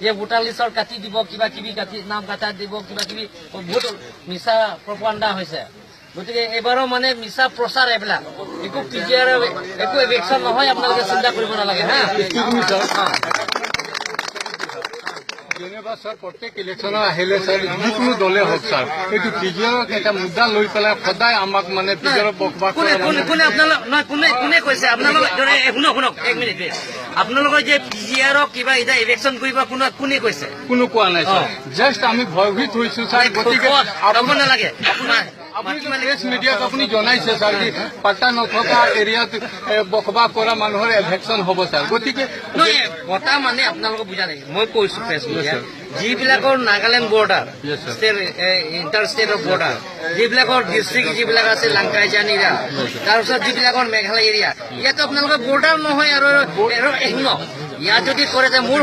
যে ভোটাৰ লিষ্টৰ কাটি দিব কিবা কিবি কাটি নাম কাটা দিব কিবা কিবি বহুত মিছা প্ৰপাগাণ্ডা হৈছে গতিকে এইবাৰো মানে মিছা প্ৰচাৰ এইবিলাক একো পিজিআৰ একো এভেকশ্যন নহয় আপোনালোকে চিন্তা কৰিব নালাগে হা যেনিবা স্যার প্রত্যেক ইলেকশন আহিলে স্যার যিকোনো দলে হোক স্যার এইটো পিজিআরক এটা মুদ্দা লৈ পেলাই সদায় আমাক মানে পিজিআরক বকবাক কোনে আপোনালোক নহয় কোনে কৈছে আপোনালোক শুনক এক মিনিট আপোনালোকৰ যে পিজিআৰক কিবা এতিয়া ইলেকশ্যন কৰিব কোনে কৈছে কোনো কোৱা নাই স্যাৰ জাস্ট আমি ভয়ভীত হৈছো স্যাৰ গতিকে ক'ব নালাগে প্ৰেছ মিডিয়াক আপুনি জনাইছে স্যাৰ কি পাট্টা নথকা এৰিয়াত বকবাক কৰা মানুহৰ এভেকশ্যন হ'ব স্যাৰ গতিকে কথা মানে আপোনালোকক বুজা নাই মই কৈছো প্ৰেছ মিডিয়া যিবিলাকৰ Nagaland border inter state of border যিবিলাকৰ ডিষ্ট্ৰিক্ট যিবিলাক আছে লাংকাইজান এৰিয়া তাৰপিছত যিবিলাকৰ মেঘালয় এৰিয়া ইয়াতো আপোনালোকৰ বৰ্ডাৰ নহয় আৰু এক ন ইয়াত যদি কৰে যে মোৰ